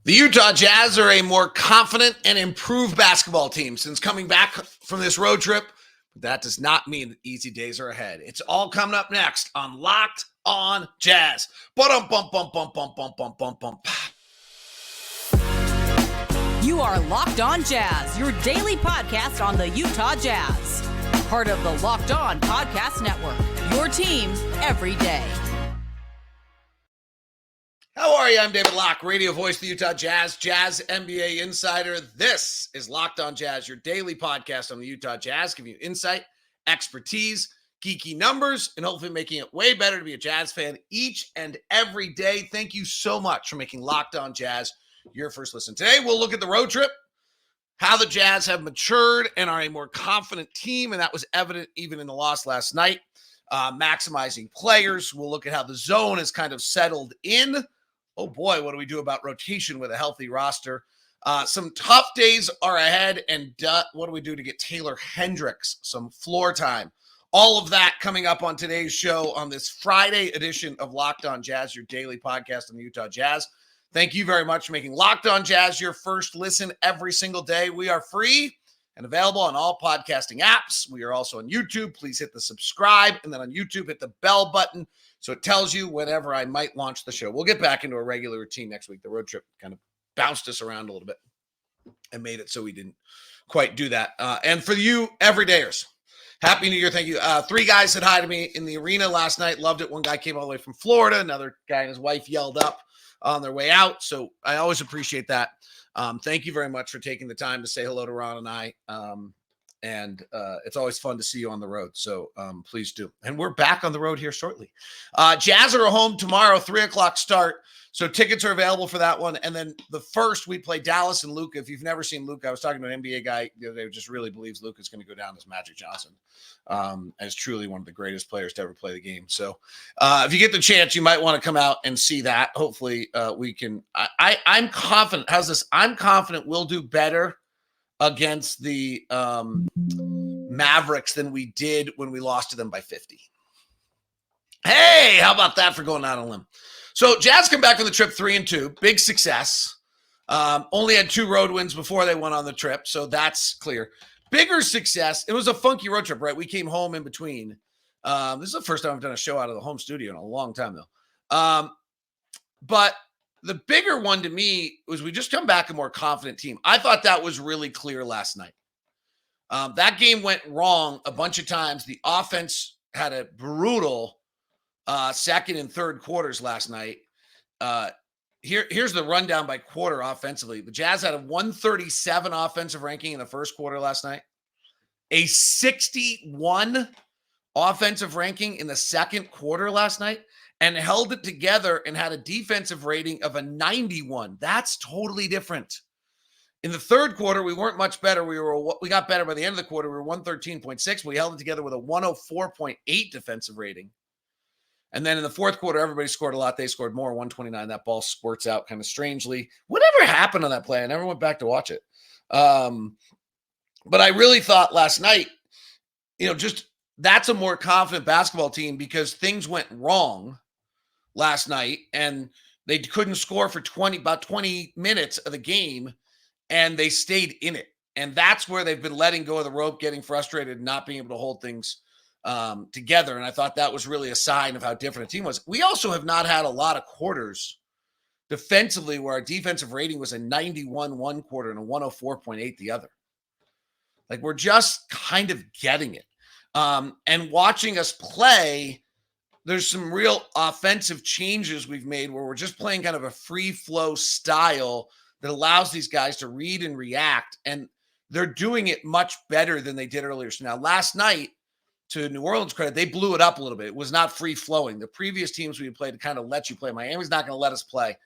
The Utah Jazz are a more confident and improved basketball team since coming back from this road trip. But that does not mean that easy days are ahead. It's all coming up next on Locked on Jazz. You are Locked on Jazz, your daily podcast on the Utah Jazz. Part of the Locked on Podcast Network, your team every day. How are you? I'm David Locke, radio voice of the Utah Jazz, Jazz NBA insider. This is Locked on Jazz, your daily podcast on the Utah Jazz, giving you insight, expertise, geeky numbers, and hopefully making it way better to be a Jazz fan each and every day. Thank you so much for making Locked on Jazz your first listen. Today, we'll look at the road trip, how the Jazz have matured and are a more confident team, and that was evident even in the loss last night. Maximizing players. We'll look at how the zone has kind of settled in. Oh boy, what do we do about rotation with a healthy roster? Some tough days are ahead, and what do we do to get Taylor Hendricks some floor time? All of that coming up on today's show on this Friday edition of Locked on Jazz, your daily podcast on the Utah Jazz. Thank you very much for making Locked on Jazz your first listen every single day. We are free and available on all podcasting apps. We are also on YouTube. Please hit the subscribe, and then on YouTube, hit the bell button so it tells you whenever I might launch the show. We'll get back into a regular routine next week. The road trip kind of bounced us around a little bit and made it so we didn't quite do that. And for you everydayers, Happy New Year. Thank you. 3 guys said hi to me in the arena last night. Loved it. One guy came all the way from Florida. Another guy and his wife yelled up on their way out. So I always appreciate that. Thank you very much for taking the time to say hello to Ron and I. It's always fun to see you on the road. So please do. And we're back on the road here shortly. Jazz are home tomorrow, 3:00 start. So tickets are available for that one. And then the first, we play Dallas and Luka. If you've never seen Luka, I was talking to an NBA guy the other day who just really believes Luka is going to go down as Magic Johnson, as truly one of the greatest players to ever play the game. So if you get the chance, you might want to come out and see that. Hopefully we can. I'm confident. How's this? I'm confident we'll do better against the Mavericks than we did when we lost to them by 50. Hey, how about that for going out on a limb? So Jazz come back from the trip 3-2, big success. Only had 2 road wins before they went on the trip, so that's clear. Bigger success. It was a funky road trip, right? We came home in between. This is the first time I've done a show out of the home studio in a long time, though. But the bigger one to me was we just come back a more confident team. I thought that was really clear last night. That game went wrong a bunch of times. The offense had a brutal second and third quarters last night. Here's the rundown by quarter offensively. The Jazz had a 137 offensive ranking in the first quarter last night, a 61 offensive ranking in the second quarter last night, and held it together and had a defensive rating of a 91. That's totally different. In the third quarter, we weren't much better. We got better by the end of the quarter. We were 113.6. We held it together with a 104.8 defensive rating. And then in the fourth quarter, everybody scored a lot. They scored more, 129. That ball squirts out kind of strangely. Whatever happened on that play? I never went back to watch it. But I really thought last night, just that's a more confident basketball team because things went wrong last night and they couldn't score for about 20 minutes of the game, and they stayed in it. And that's where they've been letting go of the rope, getting frustrated, not being able to hold things together. And I thought that was really a sign of how different a team was. We also have not had a lot of quarters defensively where our defensive rating was a 91 one quarter and a 104.8 the other. Like, we're just kind of getting it. And watching us play, there's some real offensive changes we've made where we're just playing kind of a free flow style that allows these guys to read and react. And they're doing it much better than they did earlier. So now last night, to New Orleans' credit, they blew it up a little bit. It was not free-flowing. The previous teams we played to kind of let you play. Miami's not going to let us play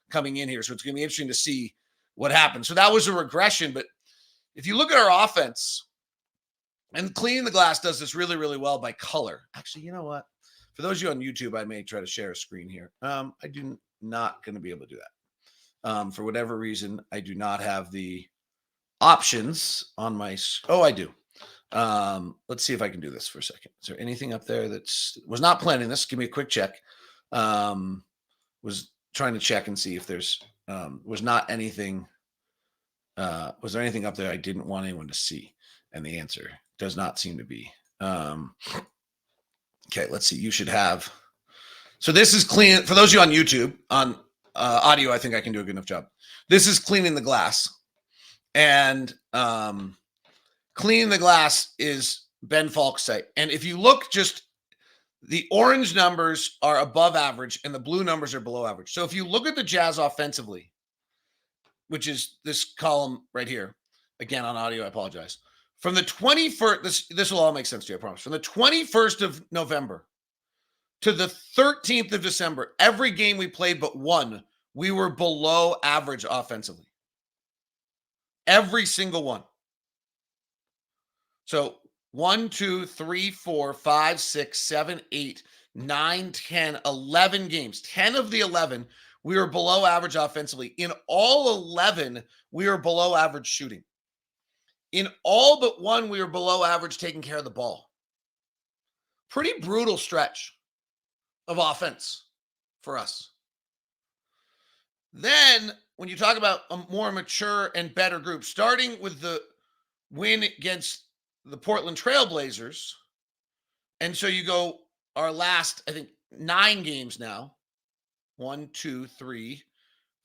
coming in here, so it's going to be interesting to see what happens. So that was a regression, but if you look at our offense, and Cleaning the Glass does this really, really well by color. Actually, you know what? For those of you on YouTube, I may try to share a screen here. I do not going to be able to do that. For whatever reason, I do not have the options on my – oh, I do. Let's see if I can do this for a second. Is there anything up there was not planning this? Give me a quick check. Was trying to check and see if there's Was not anything. Was there anything up there I didn't want anyone to see? And the answer does not seem to be. Okay, let's see. You should have. So this is clean. For those of you on YouTube, on audio, I think I can do a good enough job. This is cleaning the glass. And cleaning the glass is Ben Falk's site. And if you look, just the orange numbers are above average and the blue numbers are below average. So if you look at the Jazz offensively, which is this column right here, again on audio, I apologize. From the 21st, this will all make sense to you, I promise. From the 21st of November to the 13th of December, every game we played but one, we were below average offensively. Every single one. So 1, 2, 3, 4, 5, 6, 7, 8, 9, 10, 11 games. 10 of the 11, we were below average offensively. In all 11, we were below average shooting. In all but one, we were below average taking care of the ball. Pretty brutal stretch of offense for us. Then, when you talk about a more mature and better group, starting with the win against the Portland Trail Blazers, and so you go our last, I think, 9 games now. 1, 2, 3,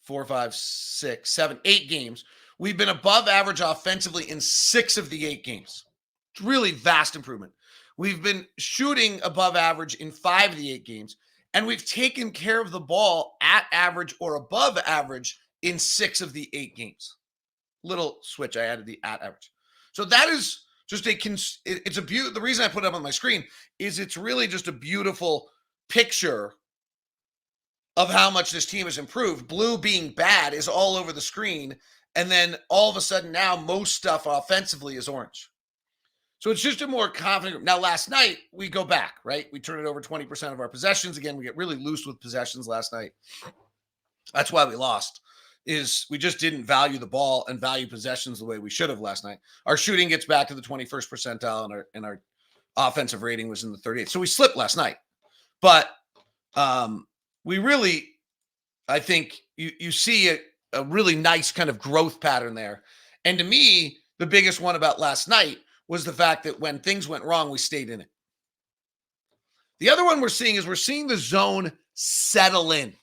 4, 5, 6, 7, 8 games. We've been above average offensively in 6 of the 8 games. It's really vast improvement. We've been shooting above average in 5 of the 8 games, and we've taken care of the ball at average or above average in 6 of the 8 games. Little switch, I added the at average. So that is just it's a beautiful, the reason I put it up on my screen is it's really just a beautiful picture of how much this team has improved. Blue being bad is all over the screen. And then all of a sudden now most stuff offensively is orange. So it's just a more confident group. Now, last night we go back, right? We turn it over 20% of our possessions. Again, we get really loose with possessions last night. That's why we lost, is we just didn't value the ball and value possessions the way we should have last night. Our shooting gets back to the 21st percentile and our offensive rating was in the 38th. So we slipped last night. But we really, I think you see a really nice kind of growth pattern there. And to me, the biggest one about last night was the fact that when things went wrong, we stayed in it. The other one we're seeing the zone settle in.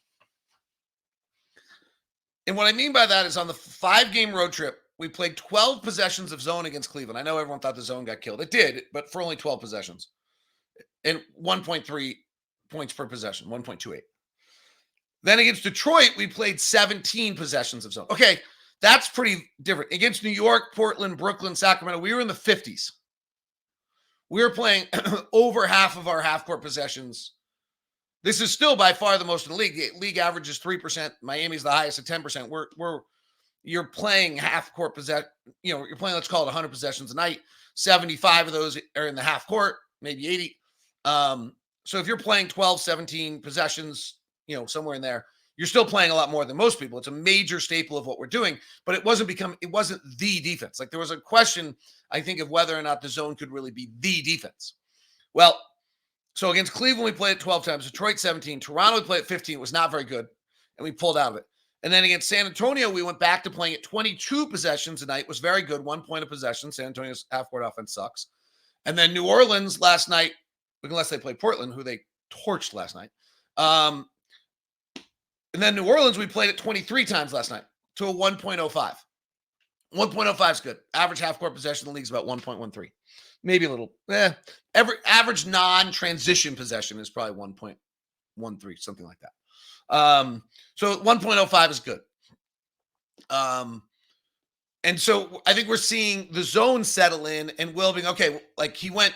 And what I mean by that is on the 5-game road trip, we played 12 possessions of zone against Cleveland. I know everyone thought the zone got killed. It did, but for only 12 possessions. And 1.3 points per possession, 1.28. Then against Detroit, we played 17 possessions of zone. Okay, that's pretty different. Against New York, Portland, Brooklyn, Sacramento, we were in the 50s. We were playing over half of our half-court possessions. This is still by far the most in the league. The league average is 3%. Miami's the highest at 10%. You're playing half-court possession. You're playing, let's call it 100 possessions a night. 75 of those are in the half-court, maybe 80. So if you're playing 12, 17 possessions, somewhere in there, you're still playing a lot more than most people. It's a major staple of what we're doing, but it wasn't the defense. Like there was a question, I think, of whether or not the zone could really be the defense. Well, so against Cleveland, we played it 12 times, Detroit 17, Toronto, we played it 15. It was not very good, and we pulled out of it. And then against San Antonio, we went back to playing it 22 possessions a night. It was very good, 1 point of possession. San Antonio's half-court offense sucks. And then New Orleans last night, unless they played Portland, who they torched last night. And then New Orleans, we played it 23 times last night to a 1.05. 1.05 is good. Average half-court possession in the league is about 1.13. Maybe a little. Average non-transition possession is probably 1.13, something like that. So 1.05 is good. And so I think we're seeing the zone settle in and Will being, okay, like he went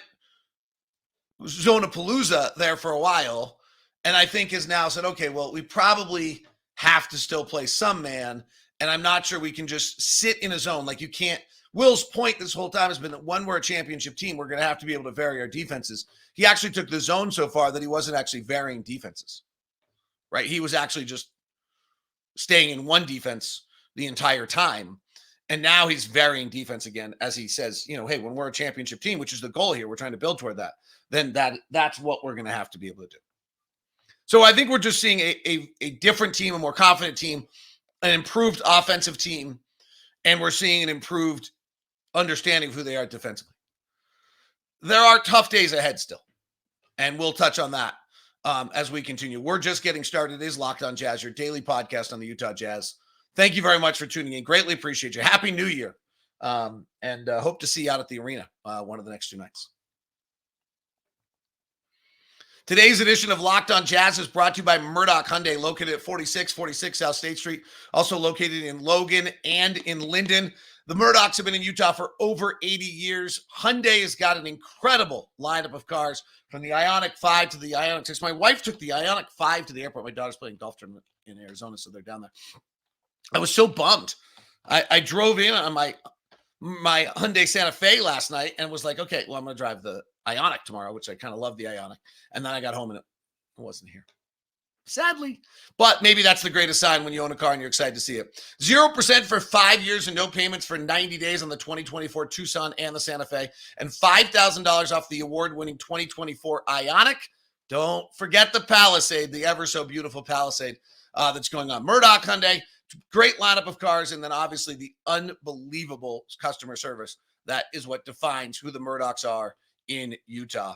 Zone-a-palooza there for a while. And I think has now said, okay, well, we probably have to still play some man. And I'm not sure we can just sit in a zone. Like you can't. Will's point this whole time has been that when we're a championship team, we're going to have to be able to vary our defenses. He actually took the zone so far that he wasn't actually varying defenses, right? He was actually just staying in one defense the entire time. And now he's varying defense again, as he says, hey, when we're a championship team, which is the goal here, we're trying to build toward that, then that's what we're going to have to be able to do. So I think we're just seeing a different team, a more confident team. an improved offensive team, and we're seeing an improved understanding of who they are defensively. There are tough days ahead still, and we'll touch on that as we continue. We're just getting started. It is Locked On Jazz, your daily podcast on the Utah Jazz. Thank you very much for tuning in. Greatly appreciate you. Happy New Year. And hope to see you out at the arena one of the next 2 nights. Today's edition of Locked On Jazz is brought to you by Murdoch Hyundai, located at 4646 South State Street, also located in Logan and in Linden. The Murdochs have been in Utah for over 80 years. Hyundai has got an incredible lineup of cars, from the Ioniq 5 to the Ioniq 6. My wife took the Ioniq 5 to the airport. My daughter's playing golf tournament in Arizona, so they're down there. I was so bummed. I drove in on my Hyundai Santa Fe last night and was like, okay, well, I'm going to drive the Ioniq tomorrow, which I kind of love the Ioniq. And then I got home and it wasn't here. Sadly. But maybe that's the greatest sign when you own a car and you're excited to see it. 0% for 5 years and no payments for 90 days on the 2024 Tucson and the Santa Fe. And $5,000 off the award-winning 2024 Ioniq. Don't forget the Palisade, the ever so beautiful Palisade that's going on. Murdoch Hyundai. Great lineup of cars, and then obviously the unbelievable customer service. That is what defines who the Murdochs are in Utah.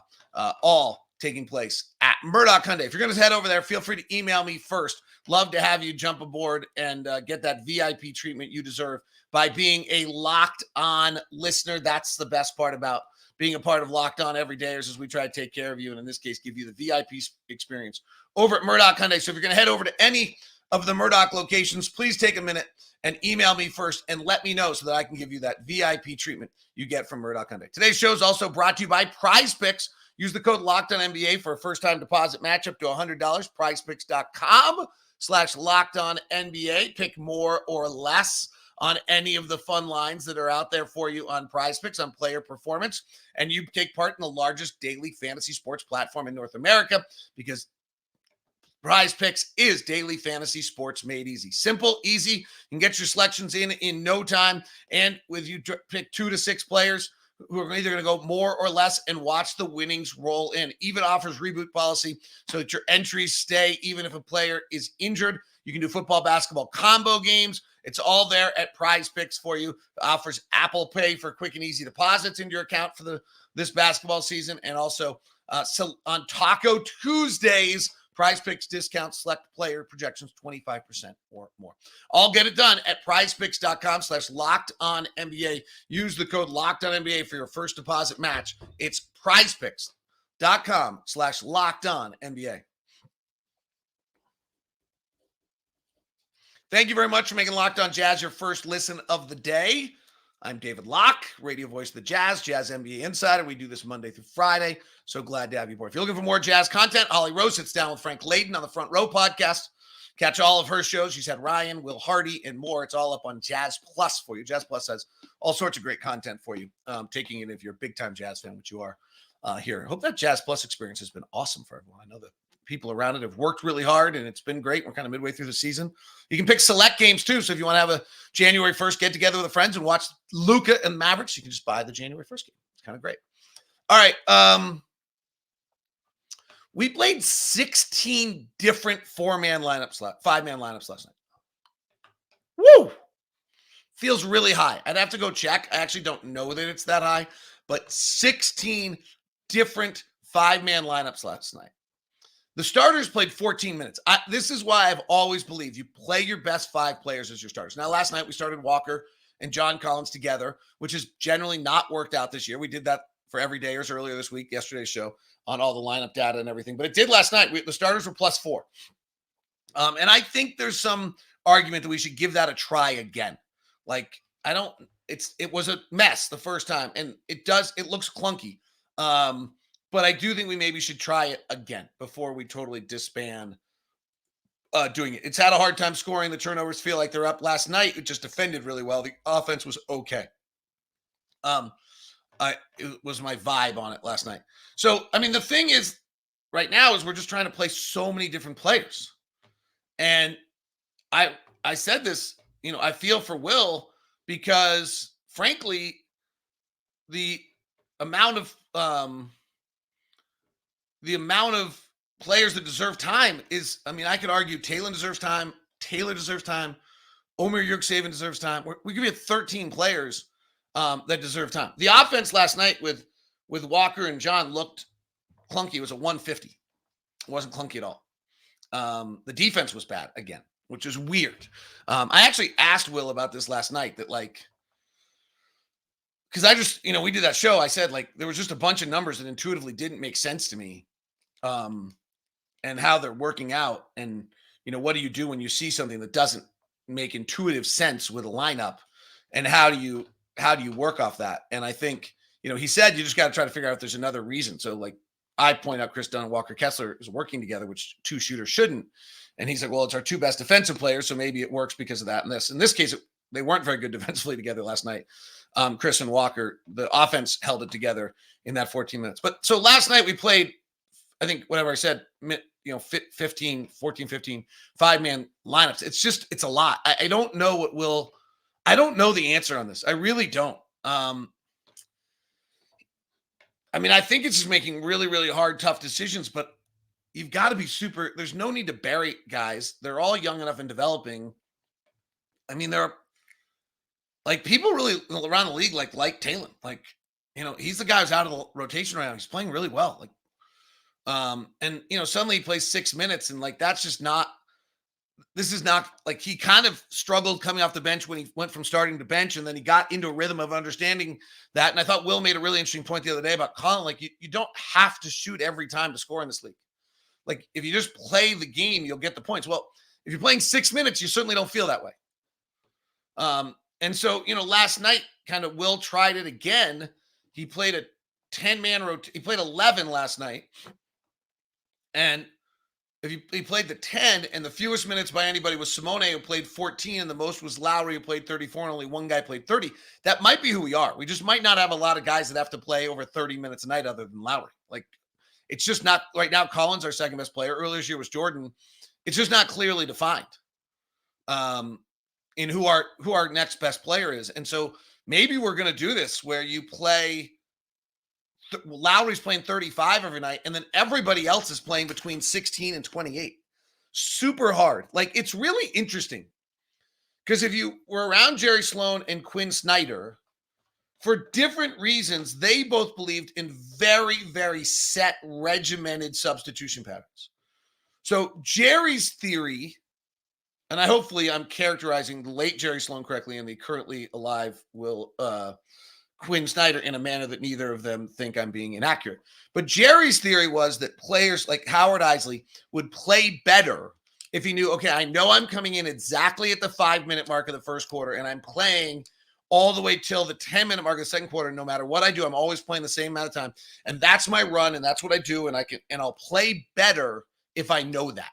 All taking place at Murdoch Hyundai. If you're going to head over there, feel free to email me first. Love to have you jump aboard and get that VIP treatment you deserve by being a Locked On listener. That's the best part about being a part of Locked On Everydayers, as we try to take care of you, and in this case, give you the VIP experience over at Murdoch Hyundai. So if you're going to head over to any of the Murdoch locations, please take a minute and email me first and let me know so that I can give you that VIP treatment you get from Murdoch Hyundai. Today's show is also brought to you by Prize Picks. Use the code LOCKEDONNBA for a first-time deposit match up to $100. PrizePicks.com/LockedOnNBA. Pick more or less on any of the fun lines that are out there for you on Prize Picks on player performance. And you take part in the largest daily fantasy sports platform in North America, because Prize Picks is daily fantasy sports made easy. Simple, easy. You can get your selections in no time. And with you pick 2 to 6 players who are either going to go more or less and watch the winnings roll in. Even offers reboot policy so that your entries stay even if a player is injured. You can do football, basketball combo games. It's all there at Prize Picks for you. It offers Apple Pay for quick and easy deposits into your account for this basketball season. And also so on Taco Tuesdays, Prize Picks discounts select player projections 25% or more. All get it done at prizepicks.com/LockedOnNBA. Use the code LockedOnNBA for your first deposit match. It's prizepicks.com/LockedOnNBA. Thank you very much for making Locked On Jazz your first listen of the day. I'm David Locke, radio voice of the Jazz, Jazz NBA Insider. We do this Monday through Friday. So glad to have you aboard. If you're looking for more Jazz content, Holly Rose sits down with Frank Layden on the Front Row podcast. Catch all of her shows. She's had Ryan, Will Hardy, and more. It's all up on Jazz Plus for you. Jazz Plus has all sorts of great content for you, taking it if you're a big-time Jazz fan, which you are here. I hope that Jazz Plus experience has been awesome for everyone. I know that people around it have worked really hard, and it's been great. We're kind of midway through the season. You can pick select games, too. So if you want to have a January 1st get-together with friends and watch Luka and Mavericks, you can just buy the January 1st game. It's kind of great. All right. We played 16 different 5-man lineups last night. Woo! Feels really high. I'd have to go check. I actually don't know that it's that high, but 16 different 5-man lineups last night. The starters played 14 minutes. This is why I've always believed you play your best 5 players as your starters. Now, last night we started Walker and John Collins together, which has generally not worked out this year. We did that for Everydayers earlier this week, yesterday's show, on all the lineup data and everything. But it did last night. The starters were +4. And I think there's some argument that we should give that a try again. Like, it was a mess the first time, and it looks clunky. But I do think we maybe should try it again before we totally disband doing it. It's had a hard time scoring. The turnovers feel like they're up. Last night, it just defended really well. The offense was okay. It was my vibe on it last night. So, I mean, the thing is, right now, is we're just trying to play so many different players. And I said this, I feel for Will because, frankly, the amount of players that deserve time is, I could argue Taylor deserves time. Omer Yurtseven deserves time. We could be at 13 players that deserve time. The offense last night with Walker and John looked clunky. It was a 150. It wasn't clunky at all. The defense was bad again, which is weird. I actually asked Will about this last night, that because I just, we did that show. I said, there was just a bunch of numbers that intuitively didn't make sense to me, and how they're working out. And, what do you do when you see something that doesn't make intuitive sense with a lineup, and how do you work off that? And I think, he said, you just got to try to figure out if there's another reason. So I point out Chris Dunn and Walker Kessler is working together, which two shooters shouldn't. And he's like, well, it's our two best defensive players, so maybe it works because of that and this. In this case, they weren't very good defensively together last night. Chris and Walker, the offense held it together in that 14 minutes. But so last night we played, I think, whatever I said, 15, 5-man lineups. It's a lot. I don't know I don't know the answer on this. I really don't. I think it's just making really, really hard, tough decisions, but you've got to be there's no need to bury guys. They're all young enough and developing. There are people really around the league like Talon. He's the guy who's out of the rotation right now. He's playing really well. Suddenly he plays 6 minutes, and that's just not, this is not, he kind of struggled coming off the bench when he went from starting to bench, and then he got into a rhythm of understanding that. And I thought Will made a really interesting point the other day about Collin. You don't have to shoot every time to score in this league. If you just play the game, you'll get the points. Well, if you're playing 6 minutes, you certainly don't feel that way. And so, last night, kind of Will tried it again. He played a 10-man rotation. He played 11 last night. And he played the 10, and the fewest minutes by anybody was Simone, who played 14, and the most was Lauri, who played 34, and only one guy played 30. That might be who we are. We just might not have a lot of guys that have to play over 30 minutes a night other than Lauri. It's just not right now. Collin's our second best player. Earlier this year was Jordan. It's just not clearly defined in who our next best player is. And so maybe we're going to do this where you play Lauri's playing 35 every night, and then everybody else is playing between 16 and 28. Super hard. It's really interesting because if you were around Jerry Sloan and Quinn Snider, for different reasons, they both believed in very, very set, regimented substitution patterns. So Jerry's theory, and hopefully I'm characterizing the late Jerry Sloan correctly and the currently alive Quinn Snider in a manner that neither of them think I'm being inaccurate. But Jerry's theory was that players like Howard Isley would play better if he knew, okay, I know I'm coming in exactly at the 5-minute mark of the first quarter, and I'm playing all the way till the 10-minute mark of the second quarter. No matter what I do, I'm always playing the same amount of time. And that's my run, and that's what I do, and I'll play better if I know that.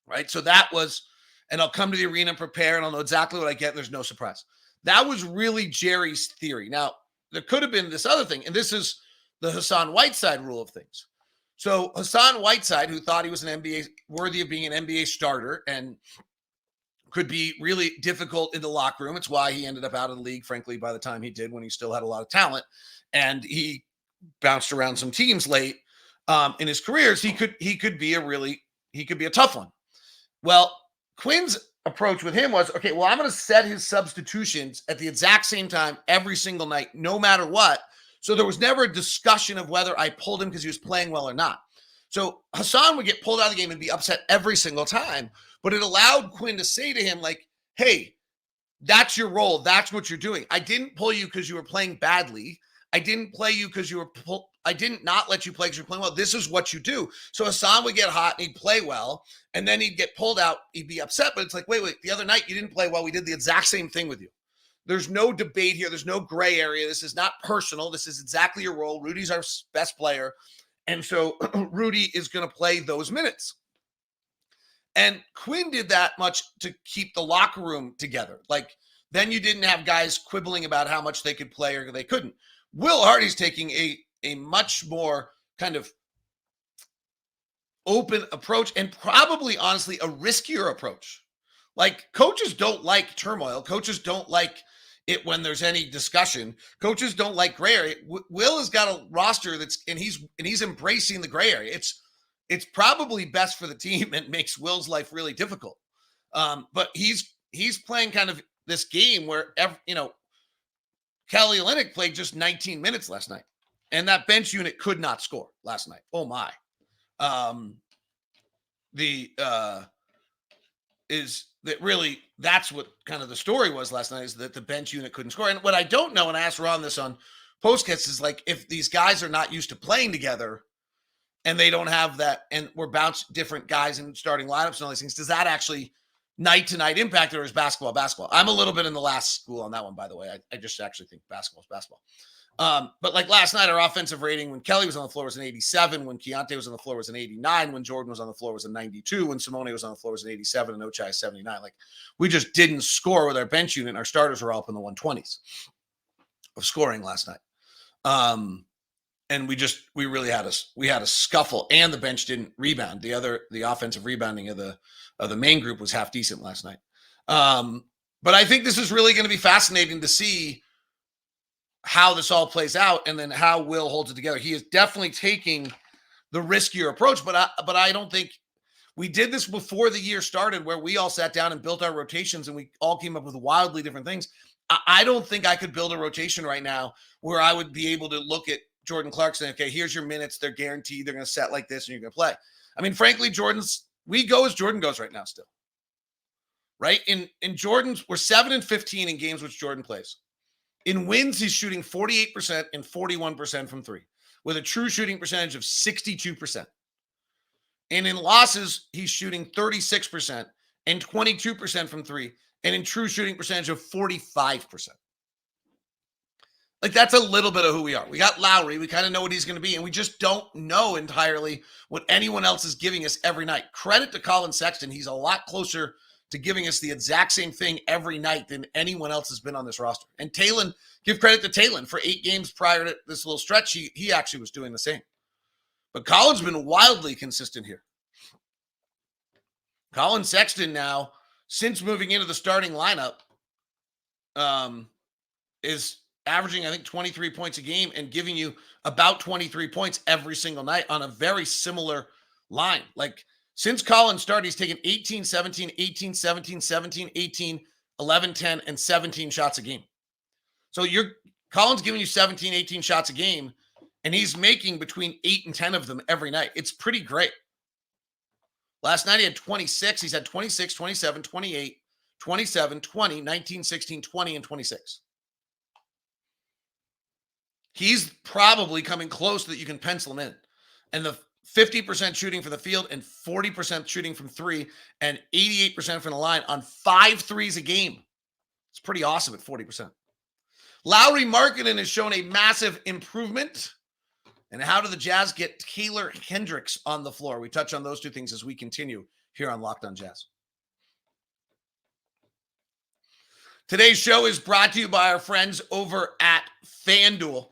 Right? So that was, and I'll come to the arena and prepare, and I'll know exactly what I get, and there's no surprise. That was really Jerry's theory. Now, there could have been this other thing, and this is the Hassan Whiteside rule of things. So Hassan Whiteside, who thought he was worthy of being an NBA starter and could be really difficult in the locker room. It's why he ended up out of the league, frankly, by the time he did, when he still had a lot of talent. And he bounced around some teams late in his careers. He could be a tough one. Well, Quinn's approach with him was, okay, well, I'm going to set his substitutions at the exact same time every single night, no matter what. So there was never a discussion of whether I pulled him because he was playing well or not. So Hassan would get pulled out of the game and be upset every single time, but it allowed Quinn to say to him, hey, that's your role. That's what you're doing. I didn't pull you because you were playing badly. I didn't play you because you were I didn't not let you play because you're playing well. This is what you do. So Hassan would get hot and he'd play well, and then he'd get pulled out. He'd be upset, but it's wait, the other night you didn't play well. We did the exact same thing with you. There's no debate here. There's no gray area. This is not personal. This is exactly your role. Rudy's our best player. And so Rudy is going to play those minutes. And Quinn did that much to keep the locker room together. Then you didn't have guys quibbling about how much they could play or they couldn't. Will Hardy's taking a much more kind of open approach, and probably, honestly, a riskier approach. Coaches don't like turmoil. Coaches don't like it when there's any discussion. Coaches don't like gray area. Will has got a roster and he's embracing the gray area. It's probably best for the team and makes Will's life really difficult. But he's he's playing kind of this game where, Kelly Olynyk played just 19 minutes last night. And that bench unit could not score last night. Oh, my. That's what kind of the story was last night, is that the bench unit couldn't score. And what I don't know, and I asked Ron this on Postcast, is like, if these guys are not used to playing together and they don't have that, and we're bounced different guys in starting lineups and all these things, does that actually night to night impact, or is basketball? I'm a little bit in the last school on that one, by the way. I just actually think basketball is basketball. But like last night, our offensive rating when Kelly was on the floor was an 87. When Keontae was on the floor was an 89. When Jordan was on the floor was a 92. When Simone was on the floor was an 87. And Ochai 79. Like, we just didn't score with our bench unit. Our starters were all up in the 120s of scoring last night. And we really had a scuffle, and the bench didn't rebound. The offensive rebounding of the main group was half decent last night. But I think this is really going to be fascinating to see how this all plays out, and then how Will holds it together. He is definitely taking the riskier approach, but I don't think we did this before the year started, where we all sat down and built our rotations and we all came up with wildly different things. I don't think I could build a rotation right now where I would be able to look at Jordan Clarkson. Okay, here's your minutes. They're guaranteed. They're going to set like this and you're going to play. I mean, frankly, we go as Jordan goes right now still. Right? In Jordan's, we're 7-15 in games which Jordan plays. In wins, he's shooting 48% and 41% from three, with a true shooting percentage of 62%. And in losses, he's shooting 36% and 22% from three, and in true shooting percentage of 45%. Like, that's a little bit of who we are. We got Lauri. We kind of know what he's going to be, and we just don't know entirely what anyone else is giving us every night. Credit to Collin Sexton. He's a lot closer to giving us the exact same thing every night than anyone else has been on this roster. And Talon, give credit to Talon. For 8 games prior to this little stretch, he actually was doing the same. But Collin's been wildly consistent here. Collin Sexton now, since moving into the starting lineup, is averaging, I think, 23 points a game and giving you about 23 points every single night on a very similar line. Like, since Collin started, he's taken 18, 17, 18, 17, 17, 18, 11, 10, and 17 shots a game. So Collin's giving you 17, 18 shots a game, and he's making between 8 and 10 of them every night. It's pretty great. Last night he had 26. He's had 26, 27, 28, 27, 20, 19, 16, 20, and 26. He's probably coming close so that you can pencil him in. And the 50% shooting from the field and 40% shooting from three and 88% from the line on 5 threes a game. It's pretty awesome at 40%. Lauri Markkanen has shown a massive improvement. And how do the Jazz get Taylor Hendricks on the floor? We touch on those two things as we continue here on Locked on Jazz. Today's show is brought to you by our friends over at FanDuel,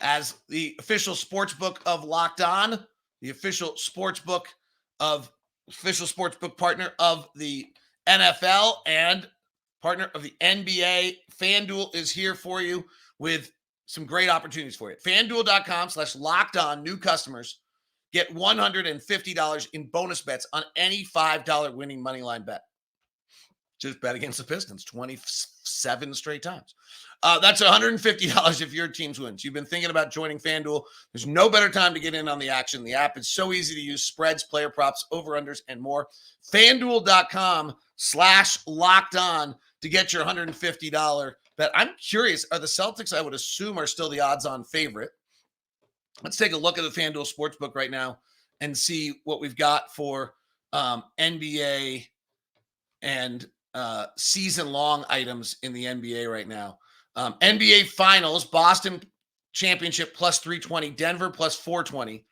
as the official sportsbook of Locked On, the official sportsbook partner of the NFL and partner of the NBA. FanDuel is here for you with some great opportunities for you. FanDuel.com/lockedon. New customers get $150 in bonus bets on any $5 winning moneyline bet. Just bet against the Pistons 27 straight times. That's $150 if your team wins. You've been thinking about joining FanDuel. There's no better time to get in on the action. The app is so easy to use. Spreads, player props, over-unders, and more. FanDuel.com/lockedon to get your $150 bet. I'm curious, are the Celtics, I would assume, are still the odds-on favorite? Let's take a look at the FanDuel Sportsbook right now and see what we've got for NBA and season-long items in the NBA right now. NBA Finals, Boston Championship plus 320, Denver plus 420,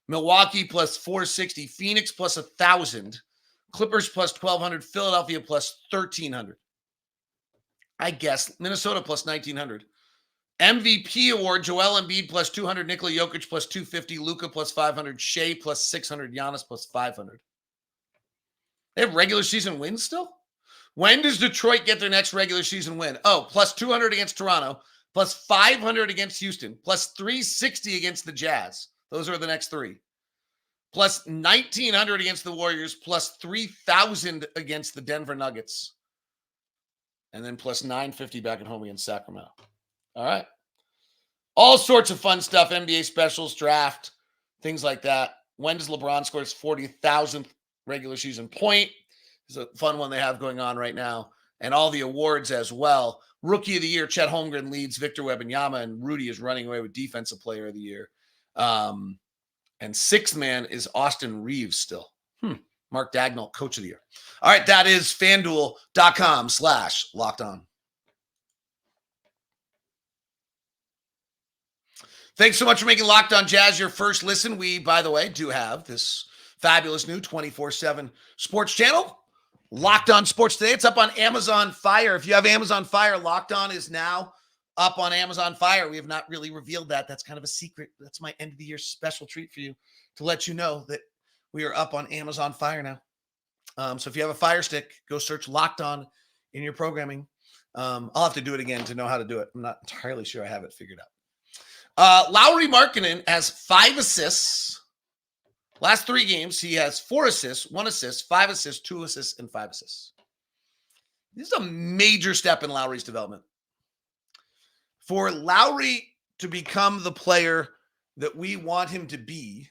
Milwaukee plus 460, Phoenix plus 1,000, Clippers plus 1,200, Philadelphia plus 1,300. I guess Minnesota plus 1,900. MVP award, Joel Embiid plus 200, Nikola Jokic plus 250, Luka plus 500, Shea plus 600, Giannis plus 500. They have regular season wins still? When does Detroit get their next regular season win? Oh, plus 200 against Toronto, plus 500 against Houston, plus 360 against the Jazz. Those are the next 3. Plus 1,900 against the Warriors, plus 3,000 against the Denver Nuggets. and then plus 950 back at home against Sacramento. All right. All sorts of fun stuff, NBA specials, draft, things like that. When does LeBron score his 40,000th regular season point? It's a fun one they have going on right now. And all the awards as well. Rookie of the Year, Chet Holmgren leads Victor Wembanyama, and Rudy is running away with Defensive Player of the Year. And sixth man is Austin Reeves still. Mark Dagnall, Coach of the Year. All right, that is FanDuel.com/lockedon. Thanks so much for making Locked On Jazz your first listen. We, by the way, do have this fabulous new 24/7 sports channel, Locked On Sports Today. It's up on Amazon Fire. If you have Amazon Fire, Locked On is now up on Amazon Fire. We have not really revealed that. That's kind of a secret. That's my end of the year special treat for you to let you know that we are up on Amazon Fire now. So if you have a Fire Stick, go search Locked On in your programming. I'll have to do it again to know how to do it. I'm not entirely sure I have it figured out. Lauri Markkanen has 5 assists. Last 3 games, he has 4 assists, 1 assist, 5 assists, 2 assists, and 5 assists. This is a major step in Lauri's development. For Lauri to become the player that we want him to be,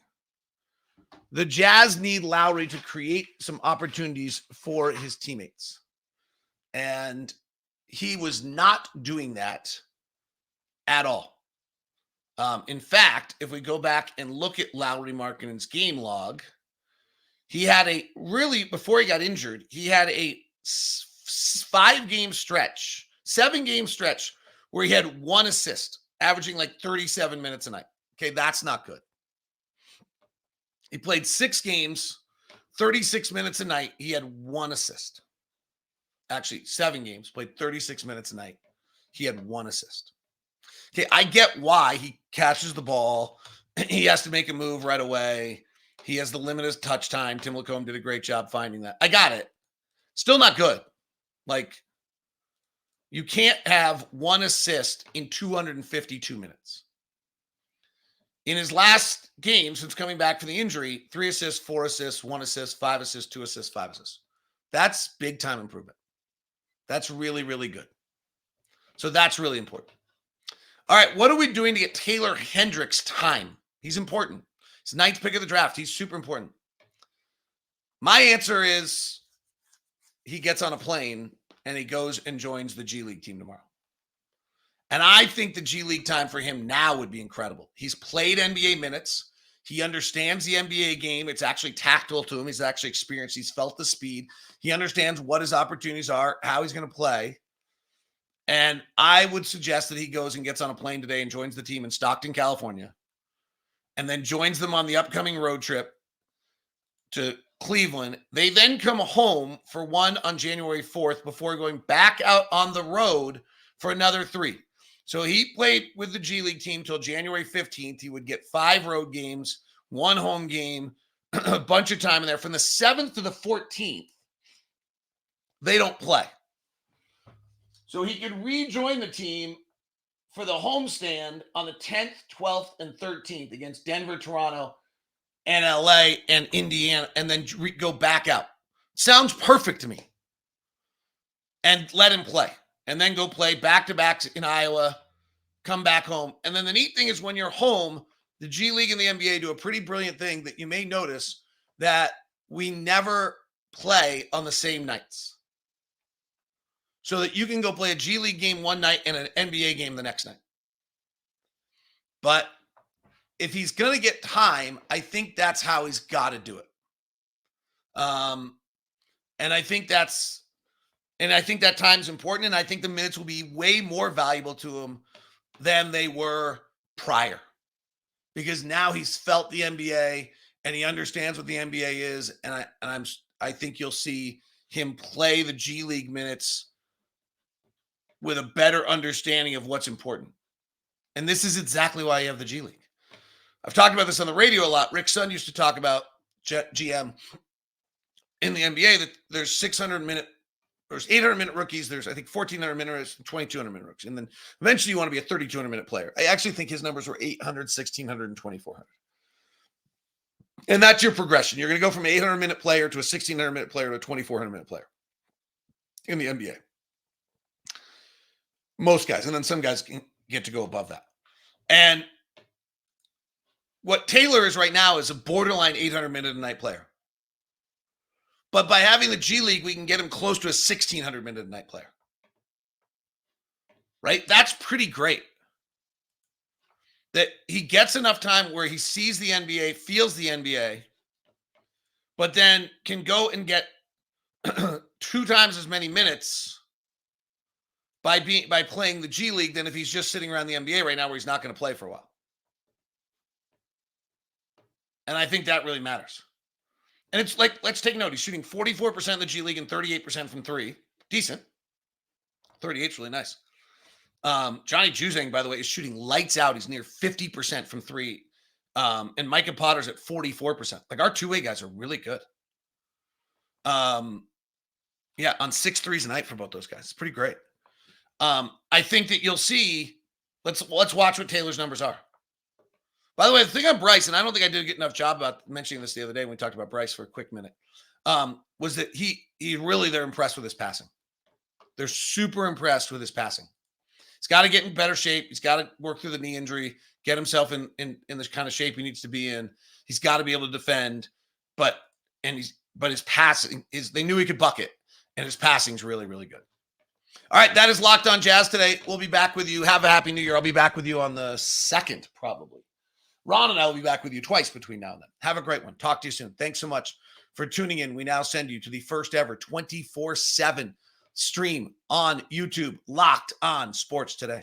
the Jazz need Lauri to create some opportunities for his teammates. And he was not doing that at all. In fact, if we go back and look at Lauri Markkanen's game log, he had before he got injured, he had a 7-game stretch where he had 1 assist, averaging like 37 minutes a night. Okay, that's not good. He played 6 games, 36 minutes a night. He had 1 assist. Actually, 7 games, played 36 minutes a night. He had 1 assist. Okay, I get why he catches the ball. He has to make a move right away. He has the limited touch time. Tim Lacombe did a great job finding that. I got it. Still not good. Like, you can't have 1 assist in 252 minutes. In his last game since coming back from the injury, 3 assists, 4 assists, 1 assist, 5 assists, 2 assists, 5 assists. That's big time improvement. That's really, really good. So that's really important. All right, what are we doing to get Taylor Hendricks time? He's important. He's 9th pick of the draft. He's super important. My answer is he gets on a plane and he goes and joins the G League team tomorrow. And I think the G League time for him now would be incredible. He's played NBA minutes. He understands the NBA game. It's actually tactile to him. He's actually experienced. He's felt the speed. He understands what his opportunities are, how he's going to play. And I would suggest that he goes and gets on a plane today and joins the team in Stockton, California, and then joins them on the upcoming road trip to Cleveland. They then come home for one on January 4th before going back out on the road for another 3. So he played with the G League team till January 15th. He would get 5 road games, 1 home game, a bunch of time in there. From the 7th to the 14th, they don't play. So he could rejoin the team for the homestand on the 10th, 12th, and 13th against Denver, Toronto, and LA and Indiana, and then go back out. Sounds perfect to me. And let him play. And then go play back-to-backs in Iowa, come back home. And then the neat thing is when you're home, the G League and the NBA do a pretty brilliant thing that you may notice, that we never play on the same nights. So that you can go play a G League game one night and an NBA game the next night. But if he's going to get time, I think that's how he's got to do it. And I think that time's important, and I think the minutes will be way more valuable to him than they were prior. Because now he's felt the NBA and he understands what the NBA is, and I think you'll see him play the G League minutes with a better understanding of what's important. And this is exactly why you have the G League. I've talked about this on the radio a lot. Rick Sun used to talk about GM in the NBA that there's 800-minute rookies. There's, I think, 1,400 minutes, 2,200-minute rookies. And then eventually you want to be a 3,200-minute player. I actually think his numbers were 800, 1,600, and 2,400. And that's your progression. You're going to go from an 800-minute player to a 1,600-minute player to a 2,400-minute player in the NBA. Most guys. And then some guys can get to go above that. And what Taylor is right now is a borderline 800-minute-a-night player. But by having the G League, we can get him close to a 1,600-minute-a-night player. Right? That's pretty great. That he gets enough time where he sees the NBA, feels the NBA, but then can go and get 2 times as many minutes by playing the G League than if he's just sitting around the NBA right now where he's not going to play for a while. And I think that really matters. And it's like, let's take note. He's shooting 44% in the G League and 38% from 3. Decent. 38's really nice. Johnny Juzang, by the way, is shooting lights out. He's near 50% from 3. And Micah Potter's at 44%. Like, our two-way guys are really good. Yeah, on 6 threes a night for both those guys. It's pretty great. I think that you'll see, let's watch what Taylor's numbers are. By the way, the thing on Bryce, and I don't think I did a good enough job about mentioning this the other day when we talked about Bryce for a quick minute, was that they're impressed with his passing. They're super impressed with his passing. He's got to get in better shape. He's got to work through the knee injury, get himself in this kind of shape he needs to be in. He's got to be able to defend, but his passing is, they knew he could bucket, and his passing is really, really good. All right, that is Locked On Jazz today. We'll be back with you. Have a happy New Year. I'll be back with you on the 2nd, probably. Ron and I will be back with you twice between now and then. Have a great one. Talk to you soon. Thanks so much for tuning in. We now send you to the first ever 24/7 stream on YouTube, Locked On Sports Today.